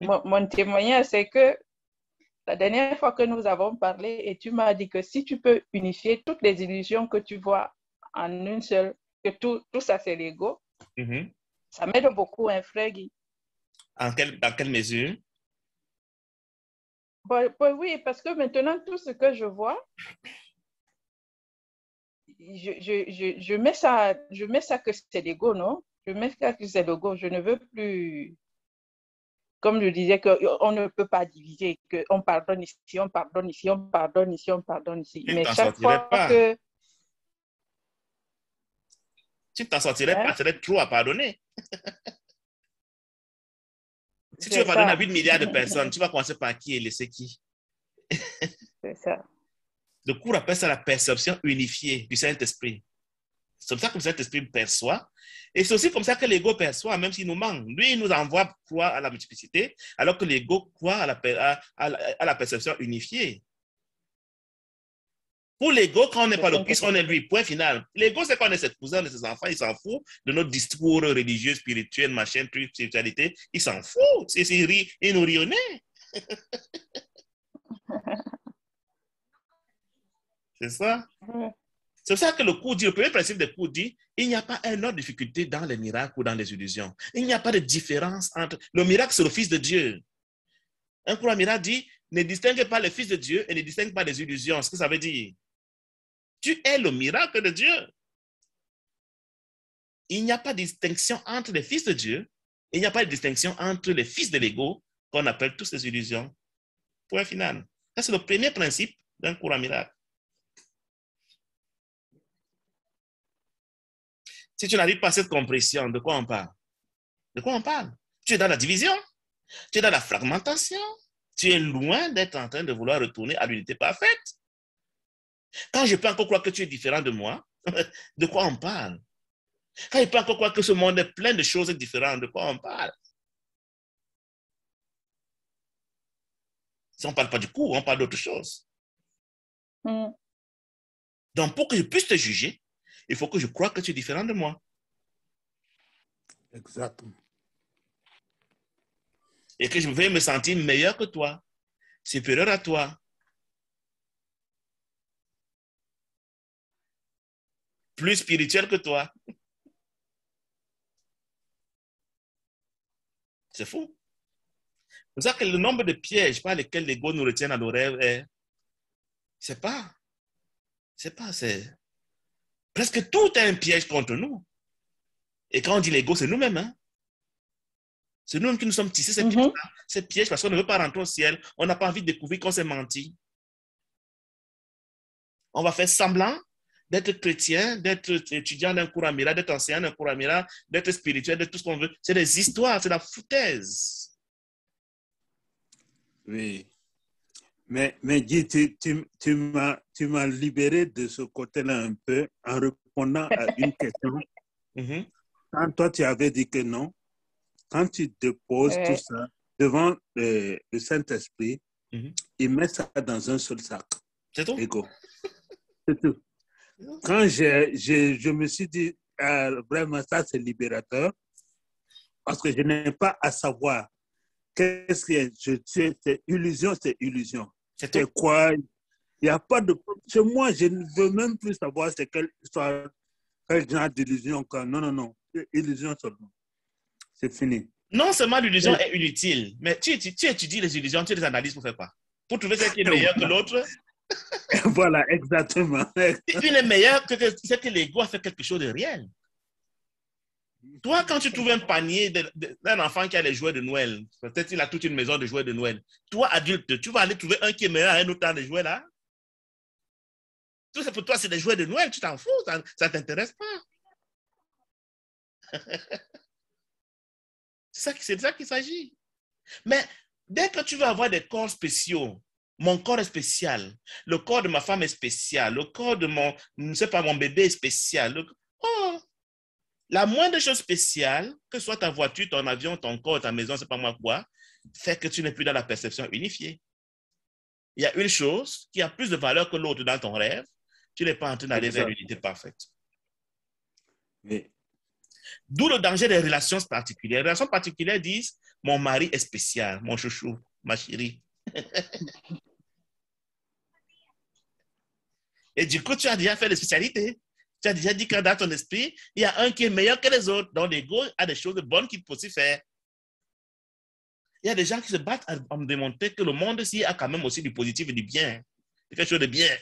mon témoignage, c'est que la dernière fois que nous avons parlé, et tu m'as dit que si tu peux unifier toutes les illusions que tu vois en une seule, que tout ça c'est l'ego, Mhm. ça m'aide beaucoup, hein, frère Guy. Dans quelle mesure? Oui, parce que maintenant, tout ce que je vois, je mets ça que c'est l'ego, non? Je mets ça que c'est l'ego. Je ne veux plus, comme je disais, qu'on ne peut pas diviser, qu'on pardonne ici, on pardonne ici, on pardonne ici, on pardonne ici. Tu ne Mais t'en chaque sortirais fois pas. que... Tu ne t'en sortirais pas, Hein, ça serait trop à pardonner. Si tu veux c'est pardonner à ça. 8 milliards de personnes, tu vas commencer par qui et laisser qui? C'est ça. Le cours appelle ça la perception unifiée du Saint-Esprit. C'est comme ça que le Saint-Esprit perçoit. Et c'est aussi comme ça que l'ego perçoit, même s'il nous manque. Lui, il nous envoie croire à la multiplicité, alors que l'ego croit à la perception unifiée. Pour l'ego, quand on n'est Le pas le Christ, on est Saint-Esprit. lui. Point final. L'ego, c'est qu'on est ses cousins de ses enfants. Il s'en fout de notre discours religieux, spirituel, machin, truc, spiritualité. Il s'en fout. Il nous rit au nez. C'est ça. Ouais. C'est pour ça que le cours dit, le premier principe des cours dit, il n'y a pas une autre difficulté dans les miracles ou dans les illusions. Il n'y a pas de différence entre... Le miracle, c'est le Fils de Dieu. Un cours miracle dit, ne distingue pas le Fils de Dieu et ne distingue pas les illusions. Ce que ça veut dire, tu es le miracle de Dieu. Il n'y a pas de distinction entre les fils de Dieu, il n'y a pas de distinction entre les fils de l'ego, qu'on appelle tous les illusions. Point final. Ça, c'est le premier principe d'un cours miracle. Si tu n'arrives pas à cette compréhension, de quoi on parle? De quoi on parle? Tu es dans la division, tu es dans la fragmentation, tu es loin d'être en train de vouloir retourner à l'unité parfaite. Quand je peux encore croire que tu es différent de moi, de quoi on parle? Quand je peux encore croire que ce monde est plein de choses différentes, de quoi on parle? Si on ne parle pas du cours, on parle d'autre chose. Mm. Donc, pour que je puisse te juger, il faut que je croie que tu es différent de moi. Exactement. Et que je vais me sentir meilleur que toi, supérieur à toi, plus spirituel que toi. C'est fou. C'est pour ça que le nombre de pièges par lesquels l'ego nous retient à nos rêves c'est presque tout est un piège contre nous. Et quand on dit l'ego, c'est nous-mêmes, hein? C'est nous-mêmes qui nous sommes tissés ces pièges parce qu'on ne veut pas rentrer au ciel. On n'a pas envie de découvrir qu'on s'est menti. On va faire semblant d'être chrétien, d'être étudiant d'un cours miracle, d'être enseignant d'un cours miracle, d'être spirituel, de tout ce qu'on veut. C'est des histoires, c'est la foutaise. Oui. Mais Guy, tu m'as libéré de ce côté-là un peu en répondant à une question. Quand toi, tu avais dit que non, quand tu déposes tout ça devant le Saint-Esprit, il met ça dans un seul sac. C'est tout. Ego. C'est tout. Quand je me suis dit, vraiment, ça, c'est libérateur, parce que je n'ai pas à savoir qu'est-ce que c'est illusion, c'est illusion. C'est quoi? Il n'y a pas de... Chez moi, je ne veux même plus savoir c'est quel genre d'illusion. Non. Illusion seulement. C'est fini. Non seulement l'illusion est inutile, mais tu étudies les illusions, tu les analyses pour faire quoi? Pour trouver celle qui est meilleure que l'autre? Voilà, exactement. Une est meilleure que c'est que l'ego a fait quelque chose de réel. Toi, quand tu trouves un panier d'un enfant qui a les jouets de Noël, peut-être qu'il a toute une maison de jouets de Noël, toi, adulte, tu vas aller trouver un qui est meilleur à un autre temps de jouets là? Tout ça pour toi, c'est des jouets de Noël, tu t'en fous, ça ne t'intéresse pas. C'est de ça qu'il s'agit. Mais dès que tu veux avoir des corps spéciaux, mon corps est spécial, le corps de ma femme est spécial, le corps de mon bébé est spécial. La moindre chose spéciale, que ce soit ta voiture, ton avion, ton corps, ta maison, c'est pas moi quoi, fait que tu n'es plus dans la perception unifiée. Il y a une chose qui a plus de valeur que l'autre dans ton rêve, tu n'es pas en train d'aller vers l'unité parfaite. Oui. D'où le danger des relations particulières. Les relations particulières disent, mon mari est spécial, mon chouchou, ma chérie. Et du coup, tu as déjà fait des spécialités. Tu as déjà dit que dans ton esprit, il y a un qui est meilleur que les autres. Donc, l'ego a des choses bonnes qu'il peut aussi faire. Il y a des gens qui se battent à me démontrer que le monde-ci a quand même aussi du positif et du bien. Quelque chose de bien.